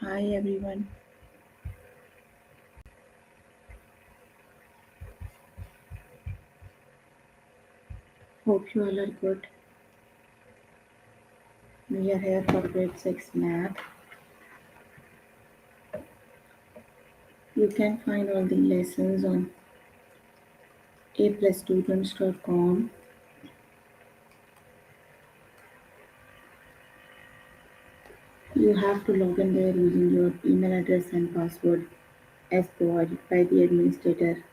Hi everyone, hope you all are good. We are here for grade 6 math. You can find all the lessons on aplusstudents.com. You have to log in there using your email address and password as provided by the administrator.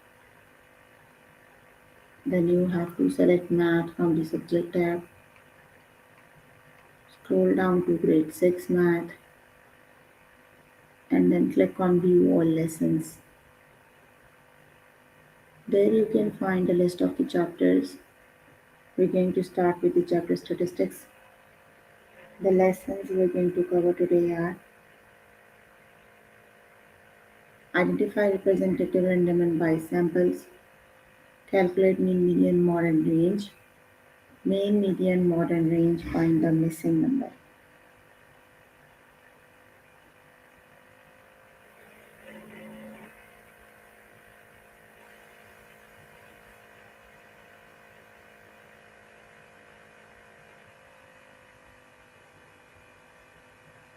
Then you have to select math from the subject tab, scroll down to grade 6 math, and then click on view all lessons. There you can find a list of the chapters. We're going to start with the chapter statistics. The lessons we're going to cover today are identify representative random and bias samples, calculate mean, median, mode and range, mean, median, mode and range, find the missing number.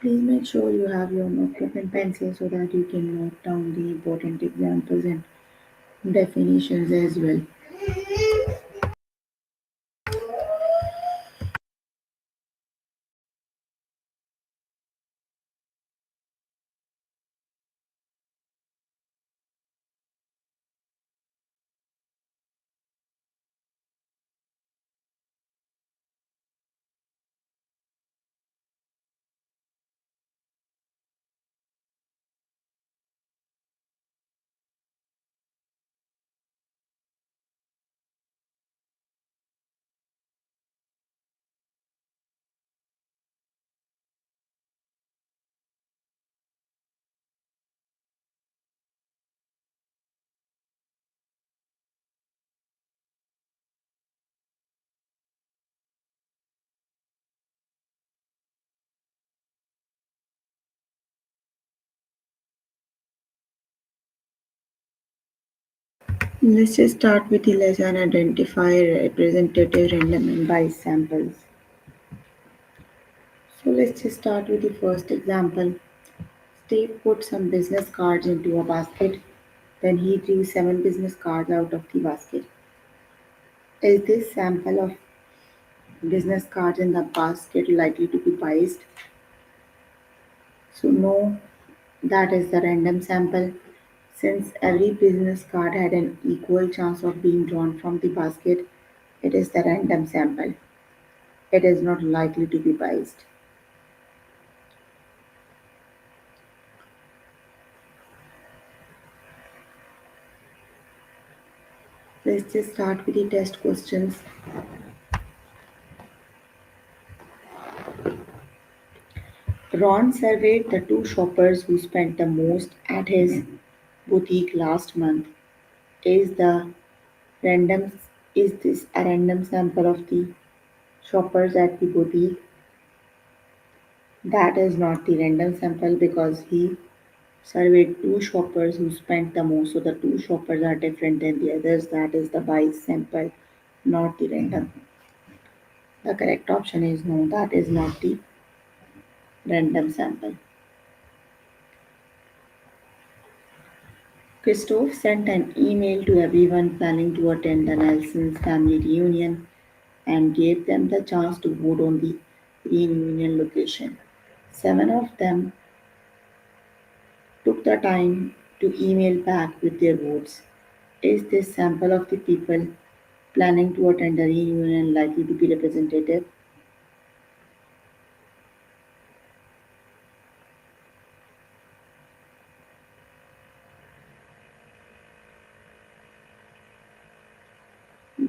Please make sure you have your notebook and pencil so that you can note down the important examples and definitions as well. Let's just start with the lesson identify representative random and bias samples. So let's just start with the first example. Steve put some business cards into a basket. Then he drew 7 business cards out of the basket. Is this sample of business cards in the basket likely to be biased? So no, that is the random sample. Since every business card had an equal chance of being drawn from the basket, it is the random sample. It is not likely to be biased. Let's just start with the test questions. Ron surveyed the 2 shoppers who spent the most at his boutique last month. Is the random is this a random sample of the shoppers at the boutique? That is not the random sample because he surveyed 2 shoppers who spent the most. So the 2 shoppers are different than the others. That is the bias sample, not the random. The correct option is no, that is not the random sample. Christophe sent an email to everyone planning to attend the Nelson's family reunion and gave them the chance to vote on the reunion location. 7 of them took the time to email back with their votes. Is this sample of the people planning to attend the reunion likely to be representative?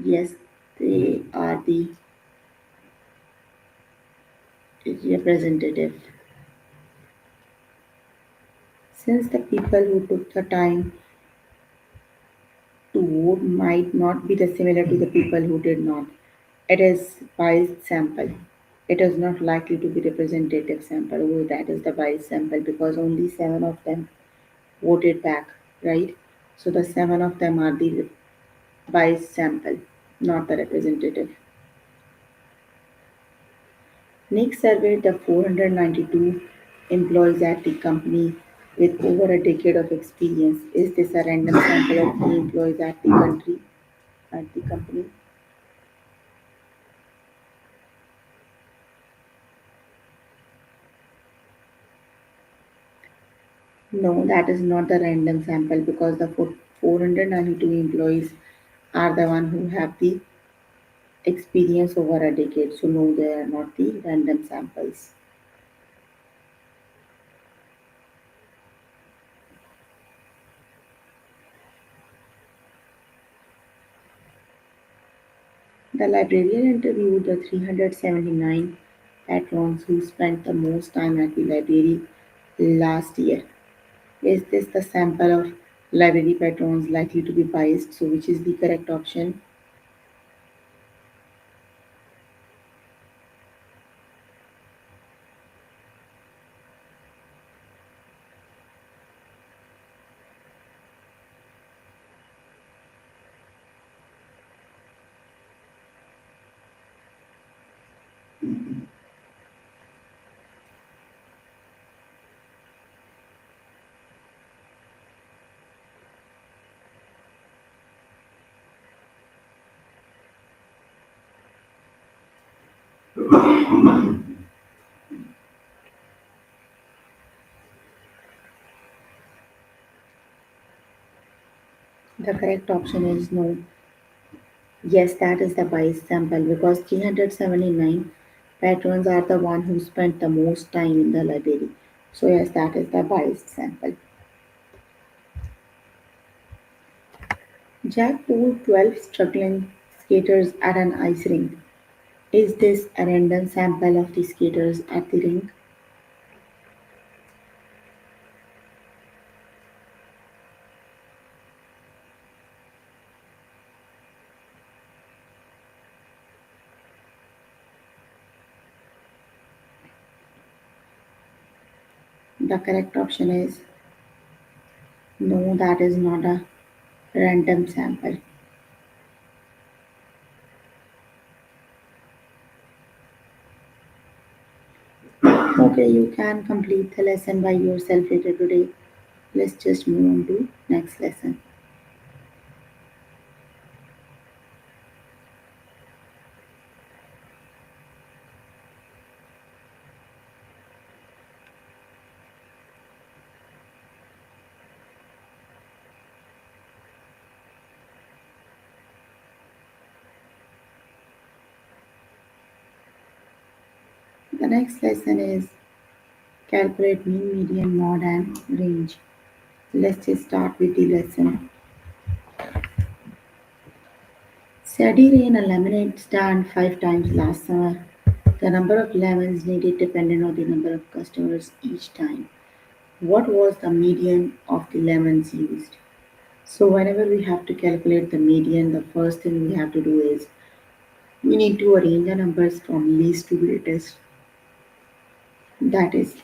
Yes, they are the representative. Since the people who took the time to vote might not be the similar to the people who did not, it is biased sample. It is not likely to be representative sample. Oh, that is the biased sample because only seven of them voted back, right? So the seven of them are the biased sample, not the representative. Nick surveyed the 492 employees at the company with over a decade of experience. Is this a random sample of the employees at the company? No, that is not the random sample because the 492 employees are the one who have the experience over a decade. So no, they are not the random samples. The librarian interviewed the 379 patrons who spent the most time at the library last year. Is this the sample of library patrons likely to be biased? So which is the correct option? The correct option is no. Yes, that is the biased sample because 379 patrons are the one who spent the most time in the library. So yes, that is the biased sample. Jack pulled 12 struggling skaters at an ice rink. Is this a random sample of the skaters at the rink? The correct option is no, that is not a random sample. Okay, you can complete the lesson by yourself later today. Let's just move on to next lesson. The next lesson is calculate mean, median, mode, and range. Let's just start with the lesson. Sadie ran a lemonade stand 5 times last summer. The number of lemons needed depended on the number of customers each time. What was the median of the lemons used? So whenever we have to calculate the median, the first thing we have to do is we need to arrange the numbers from least to greatest. That is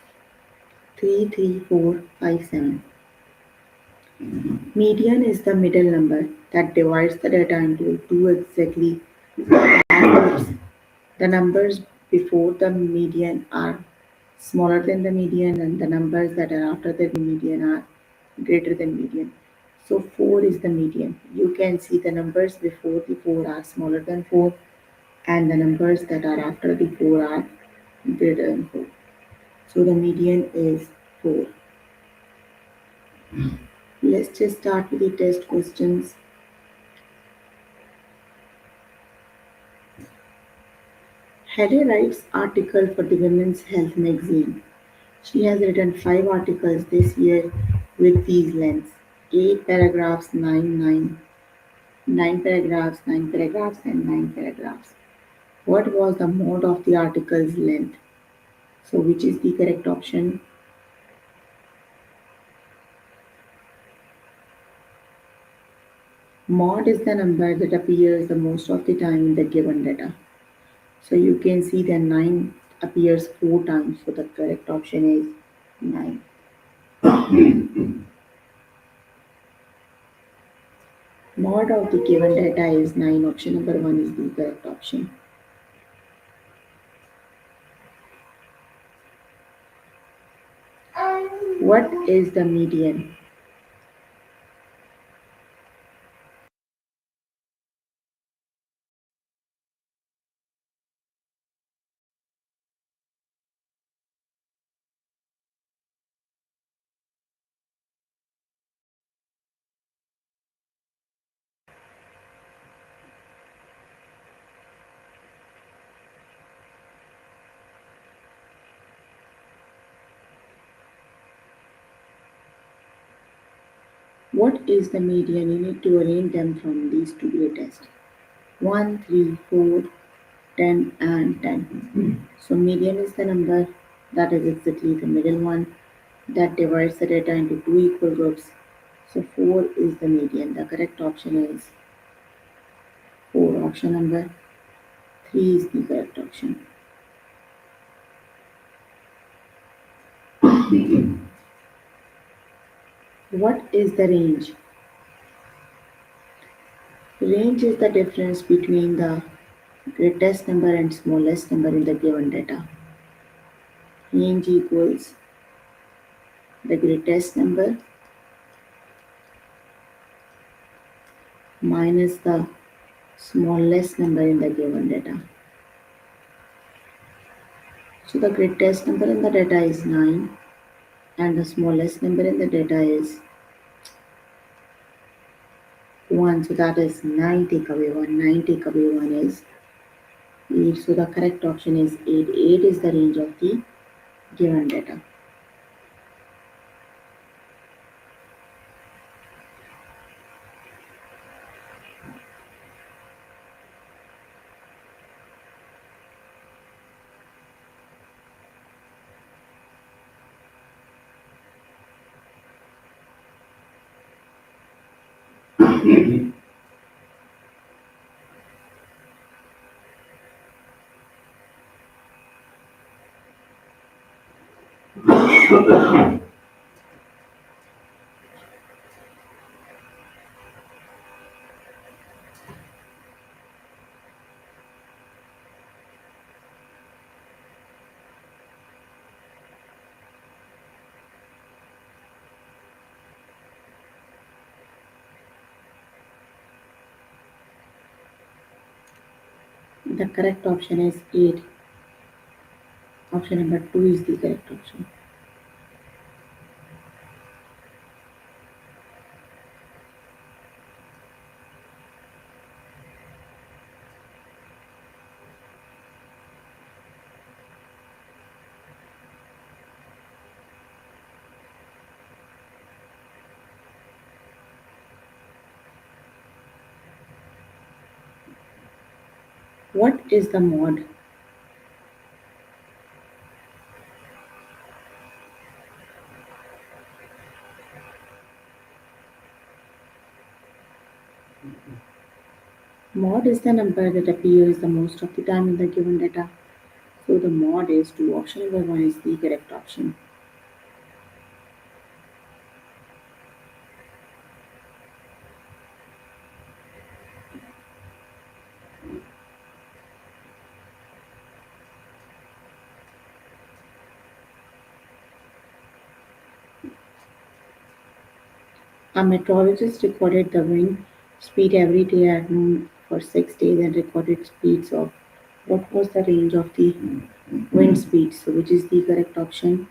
3, 3, 4, 5, 7. Median is the middle number that divides the data into two exactly groups. The numbers before the median are smaller than the median, and the numbers that are after the median are greater than median. So 4 is the median. You can see the numbers before the 4 are smaller than 4, and the numbers that are after the 4 are greater than 4. So the median is 4. Let's just start with the test questions. Heather writes article for the Women's Health magazine. She has written 5 articles this year with these lengths: 8 paragraphs, 9 paragraphs, 9 paragraphs, and 9 paragraphs. What was the mode of the article's length? So, which is the correct option? Mod is the number that appears the most of the time in the given data. So you can see the 9 appears 4 times. So the correct option is 9. Mod of the given data is 9. Option number 1 is the correct option. What is the median? What is the median? You need to arrange them from these two greatest. 1, 3, 4, 10, and 10. So median is the number that is exactly the middle one that divides the data into two equal groups. So 4 is the median. The correct option is 4. Option number 3 is the correct option. What is the range? Range is the difference between the greatest number and smallest number in the given data. Range equals the greatest number minus the smallest number in the given data. So the greatest number in the data is 9 and the smallest number in the data is 1. So that is 9 take away 1. 9 take away 1 is 8. So the correct option is 8. 8 is the range of the given data. The correct option is 8. Option number 2 is the correct option. What is the mod? Mod is the number that appears the most of the time in the given data. So the mod is 2. Option number 1 is the correct option. A meteorologist recorded the wind speed every day at noon for 6 days and recorded speeds of what was the range of the wind speed? So which is the correct option?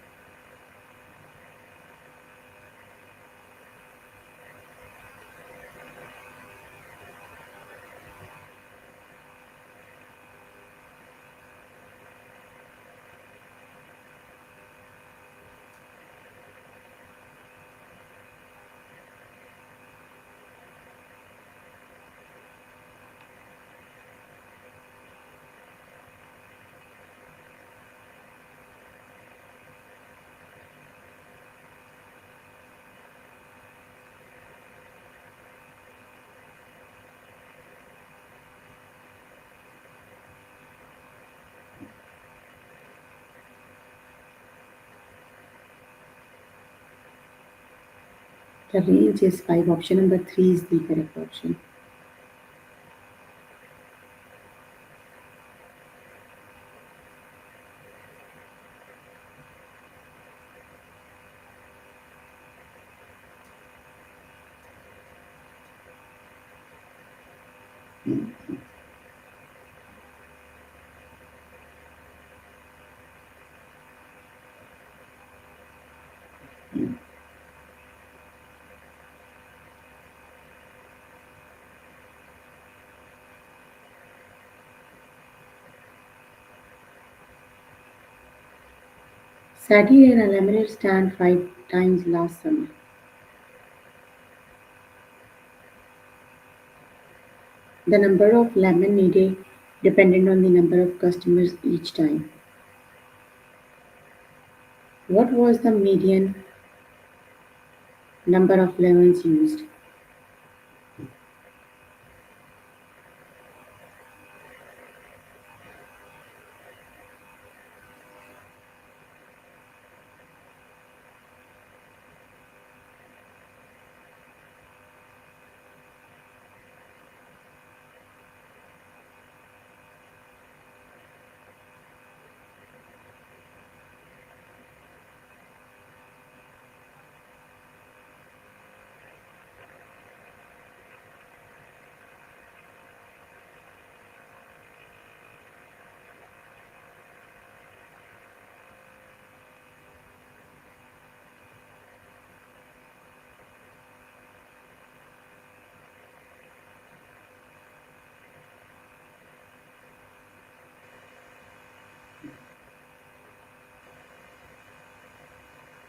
The range is 5. Option number 3 is the correct option. Sadie ran a lemonade stand 5 times last summer. The number of lemon needed depended on the number of customers each time. What was the median number of lemons used?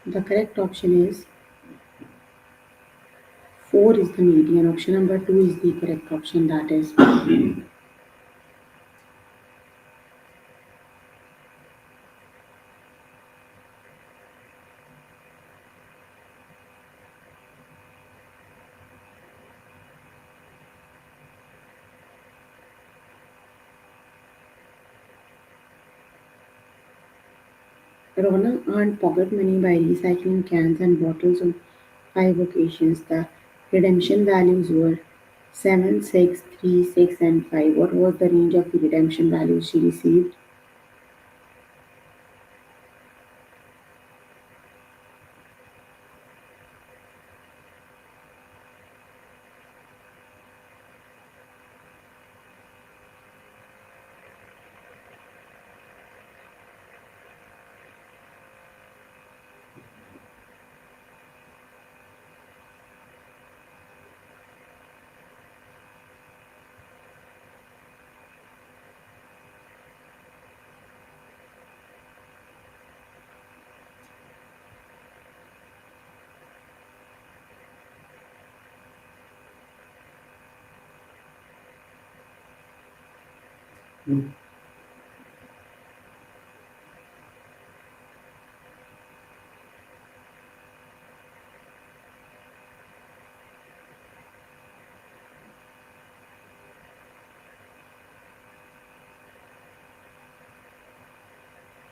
The correct option is 4 is the median. Option number 2 is the correct option, that is. Rona earned pocket money by recycling cans and bottles on 5 occasions. The redemption values were 7, 6, 3, 6, and 5. What was the range of the redemption values she received?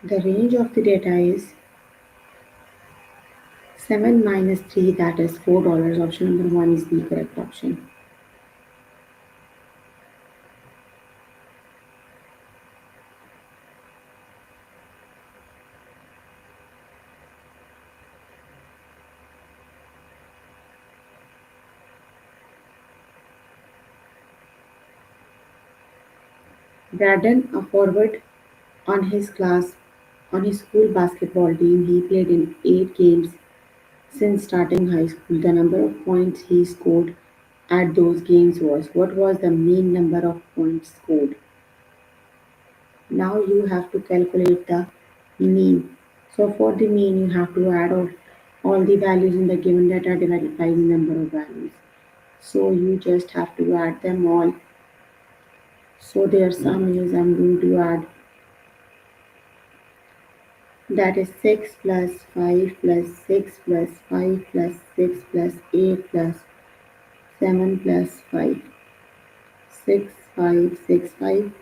The range of the data is 7 minus 3, that is $4. Option number 1 is the correct option. Braden, a forward on his school basketball team, he played in 8 games since starting high school. The number of points he scored at those games was, what was the mean number of points scored? Now you have to calculate the mean. So for the mean, you have to add all the values in the given data divided by the number of values. So you just have to add them all. So their sum is, I'm going to add, that is 6 plus 5 plus 6 plus 5 plus 6 plus 8 plus 7 plus 5. 6, 5, 6, 5,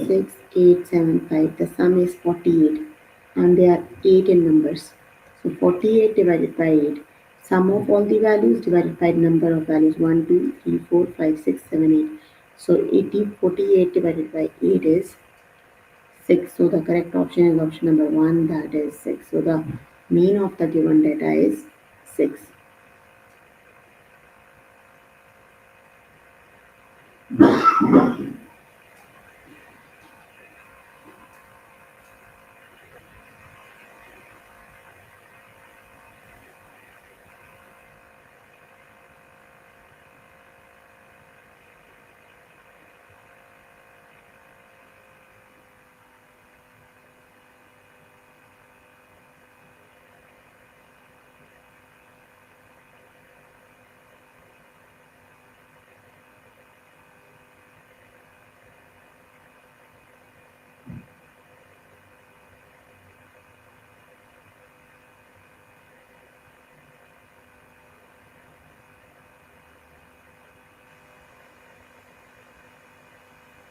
6, 8, 7, 5. The sum is 48 and they are 8 in numbers. So 48 divided by 8. Sum of all the values divided by number of values 1, 2, 3, 4, 5, 6, 7, 8. So 80, 48 divided by 8 is 6. So the correct option is option number 1, that is 6. So the mean of the given data is 6.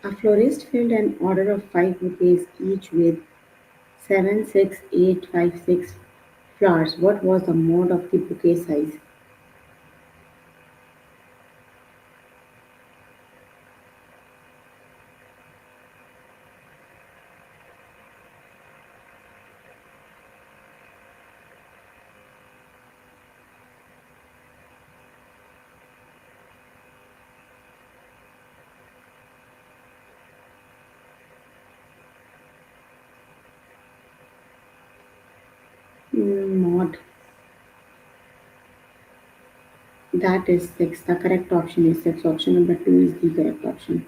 A florist filled an order of 5 bouquets each with 7, 6, 8, 5, 6 flowers. What was the mode of the bouquet size? Mod. That is 6. The correct option is 6. Option number 2 is the correct option.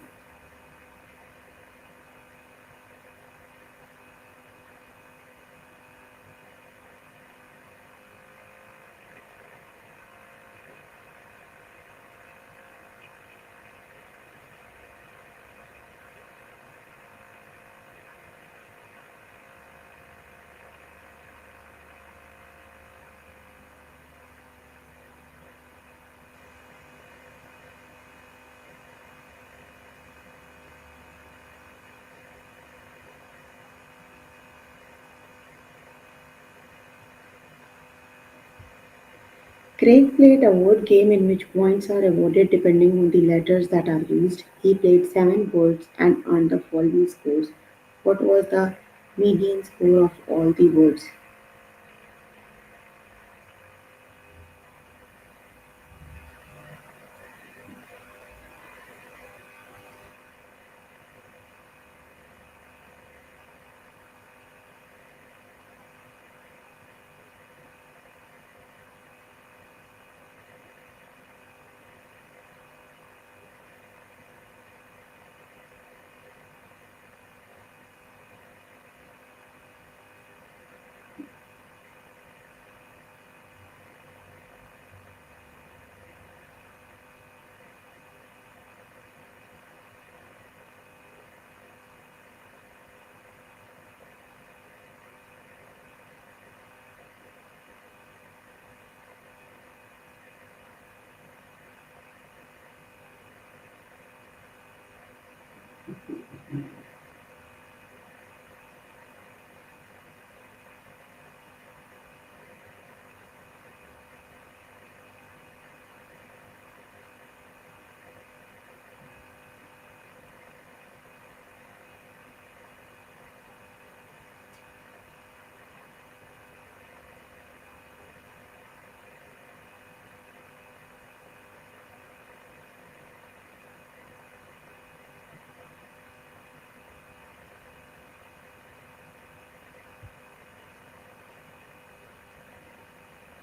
Craig played a word game in which points are awarded depending on the letters that are used. He played 7 words and earned the following scores. What was the median score of all the words?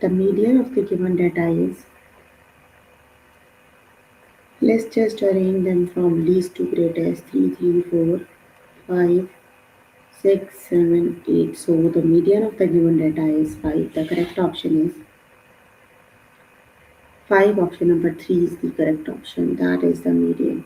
The median of the given data is, let's just arrange them from least to greatest 3, 3, 4, 5, 6, 7, 8. So the median of the given data is 5. The correct option is 5. Option number 3 is the correct option. That is the median.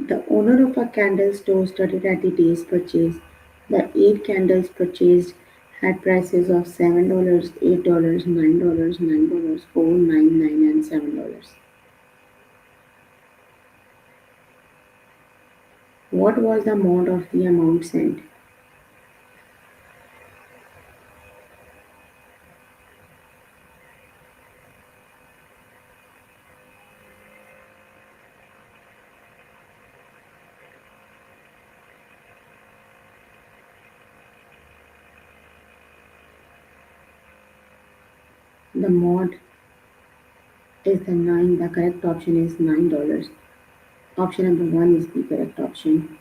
The owner of a candle store studied at the day's purchase. The 8 candles purchased had prices of $7, $8, $9, $9, 4, 9, 9, and $7. What was the amount of the amount sent? The mod is the 9. The correct option is $9. Option number 1 is the correct option.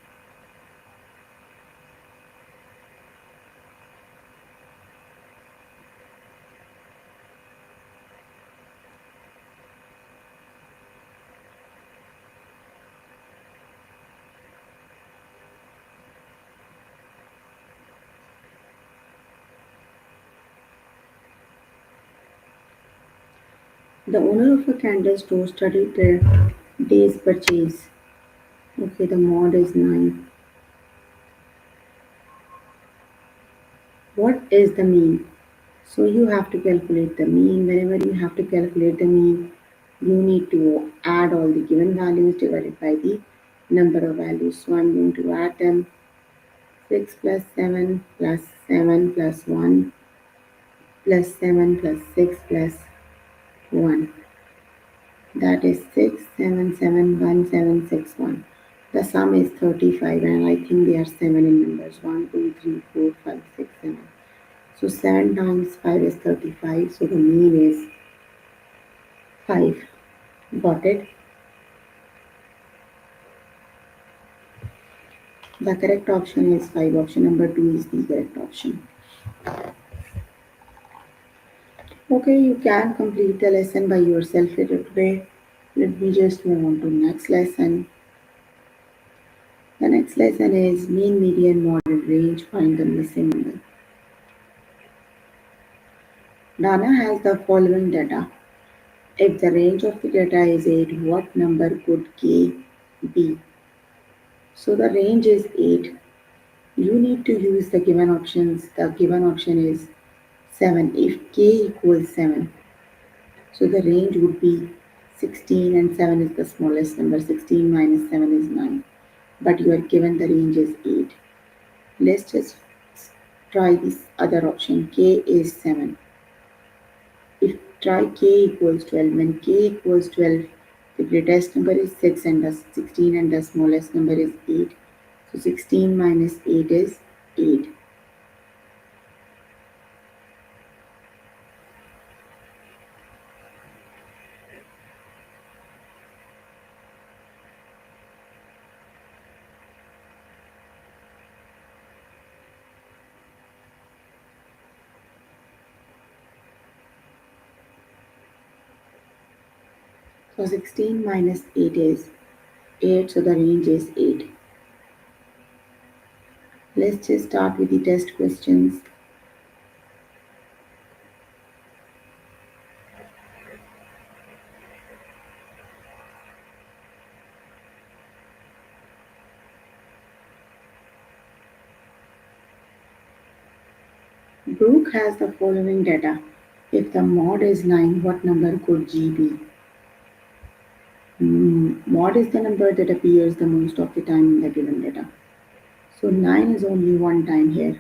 The owner of a candle store studied the day's purchase. Okay, the mod is 9. What is the mean? So you have to calculate the mean. Whenever you have to calculate the mean, you need to add all the given values divided by the number of values. So I'm going to add them. 6 plus 7 plus 7 plus 1 plus 7 plus 6 plus 1. That is 6, 7, 7, 1, 7, 6, 1. The sum is 35 and I think they are 7 in numbers. 1, 2, 3, 4, 5, 6, 7. So 7 times 5 is 35. So the mean is 5. Got it? The correct option is 5. Option number 2 is the correct option. Okay, you can complete the lesson by yourself later today. Let me just move on to next lesson. The next lesson is mean, median, mode, range. Find the missing number. Dana has the following data. If the range of the data is 8, what number could k be? So the range is 8. You need to use the given options. The given option is 7. If k equals 7, so the range would be 16 and 7 is the smallest number. 16 minus 7 is 9. But you are given the range is 8. Let's just try this other option. K is 7. If try k equals 12, when k equals 12, the greatest number is 6 and the 16 and the smallest number is 8. So 16 minus 8 is 8. So 16 minus 8 is 8, so the range is 8. Let's just start with the test questions. Brooke has the following data. If the mod is 9, what number could G be? Mod is the number that appears the most of the time in the given data. So 9 is only one time here.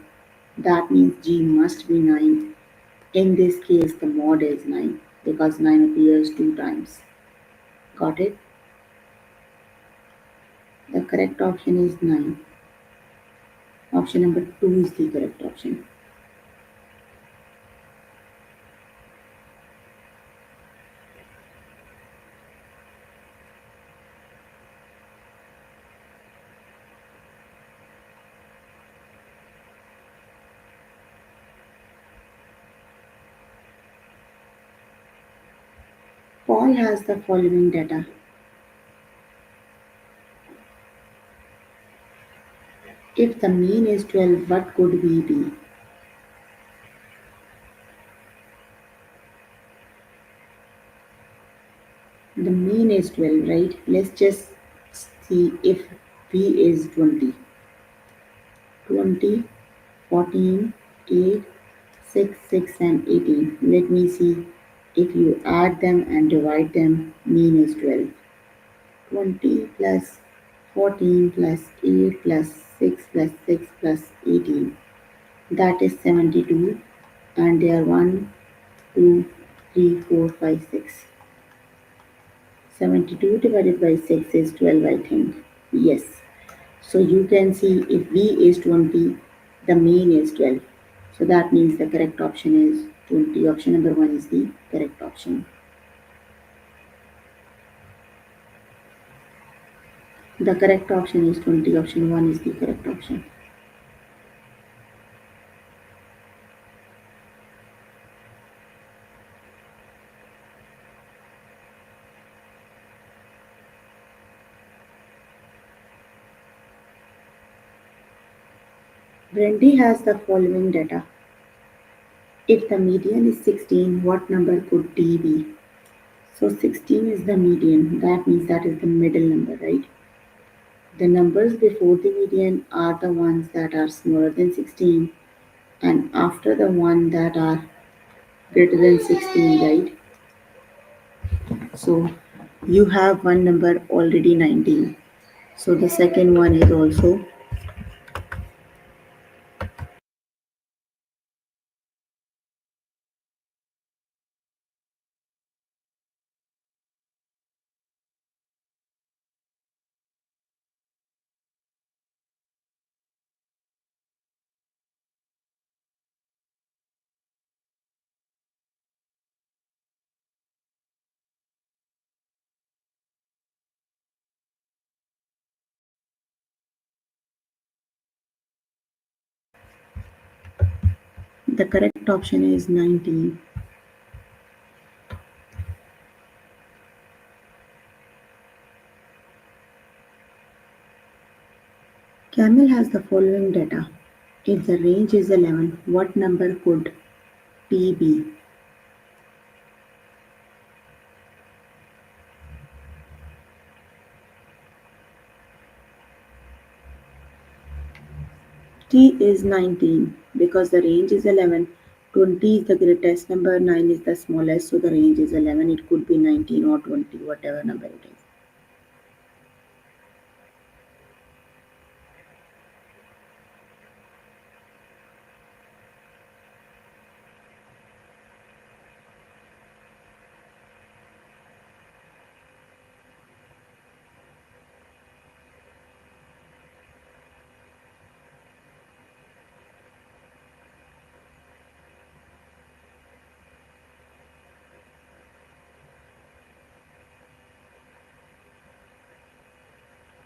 That means G must be 9. In this case, the mod is 9 because 9 appears 2 times. Got it? The correct option is 9. Option number 2 is the correct option. Paul has the following data. If the mean is 12, what could we be? The mean is 12, right? Let's just see if V is 20. 20, 14, 8, 6, 6 and 18. Let me see. If you add them and divide them, mean is 12. 20 plus 14 plus 8 plus 6 plus 6 plus 18. That is 72. And they are 1, 2, 3, 4, 5, 6. 72 divided by 6 is 12, I think. Yes. So you can see if V is 20, the mean is 12. So that means the correct option is 20. Option number 1 is the correct option. The correct option is 20. Option 1 is the correct option. Brandy has the following data. If the median is 16, what number could D be? So 16 is the median. That means that is the middle number, right? The numbers before the median are the ones that are smaller than 16 and after the one that are greater than 16, right? So you have one number already 19. So the second one is also the correct option is 19. Camel has the following data. If the range is 11, what number could T be? T is 19 because the range is 11. 20 is the greatest number, 9 is the smallest, so the range is 11. It could be 19 or 20, whatever number it is.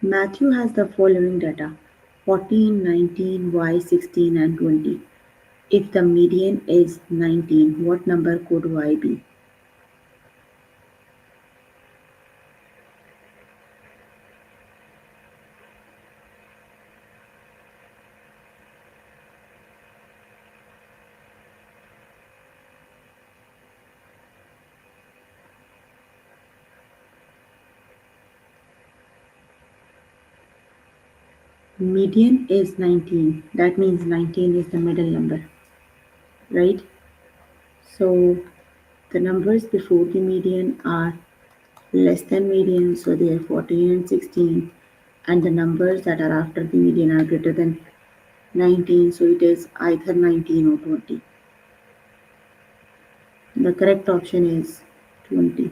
Matthew has the following data: 14, 19, Y 16 and 20. If the median is 19, what number could Y be? Median is 19. That means 19 is the middle number, right? So the numbers before the median are less than median, so they are 14 and 16. And the numbers that are after the median are greater than 19, so it is either 19 or 20. The correct option is 20.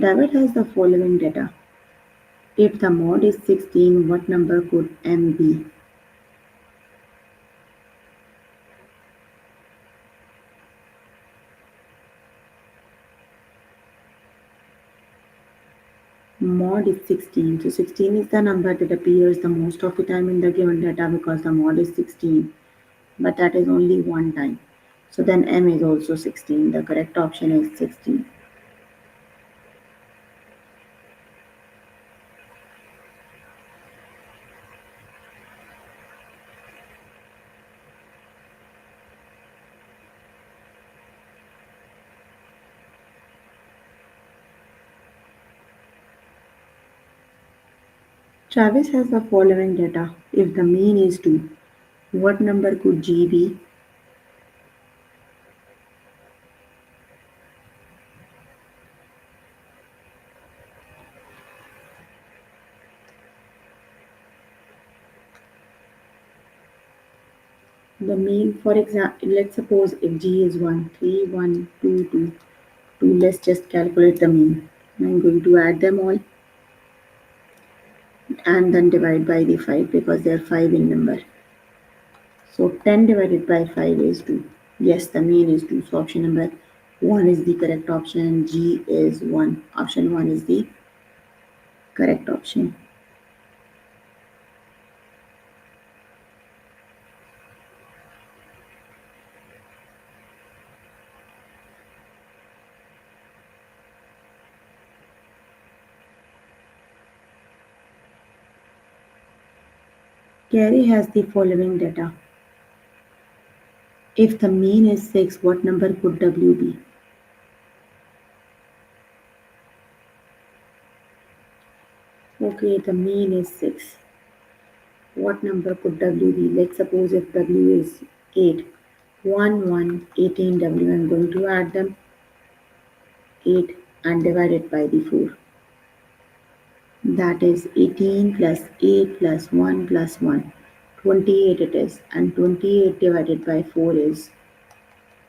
David has the following data. If the mod is 16, what number could M be? Mod is 16. So 16 is the number that appears the most of the time in the given data because the mod is 16. But that is only one time. So then M is also 16. The correct option is 16. Travis has the following data. If the mean is 2, what number could G be? The mean, for example, let's suppose if G is 1, 3, 1, 2, 2, 2, let's just calculate the mean. I'm going to add them all and then divide by the 5 because they are 5 in number. So 10 divided by 5 is 2. Yes, the mean is 2. So option number 1 is the correct option. G is 1. Option 1 is the correct option. Gary has the following data. If the mean is 6, what number could W be? Okay, the mean is 6. What number could W be? Let's suppose if W is 8. 1, 1, 18 W. I'm going to add them 8 and divide it by the 4. That is 18 plus 8 plus 1 plus 1. 28 it is. And 28 divided by 4 is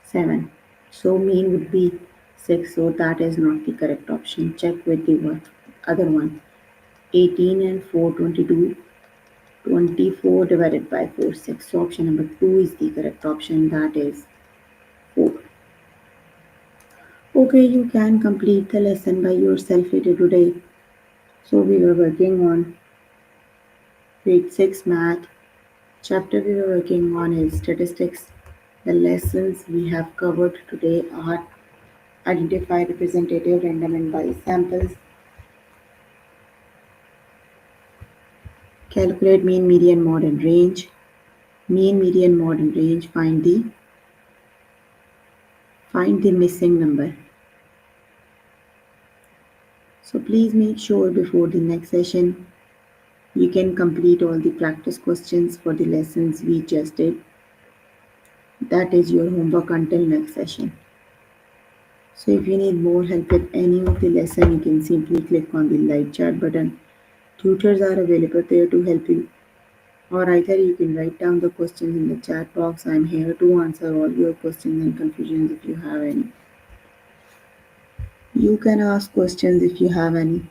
7. So mean would be 6. So that is not the correct option. Check with the other one. 18 and 4, 22. 24 divided by 4, 6. So option number 2 is the correct option. That is 4. Okay, you can complete the lesson by yourself later today. So we were working on grade 6 math. Chapter we were working on is statistics. The lessons we have covered today are identify representative random and bias samples, calculate mean, median, mode and range, mean, median, mode and range, find the missing number. So please make sure before the next session you can complete all the practice questions for the lessons we just did. That is your homework until next session. So if you need more help with any of the lesson, you can simply click on the live chat button. Tutors are available there to help you. Or either you can write down the questions in the chat box. I'm here to answer all your questions and confusions if you have any. You can ask questions if you have any.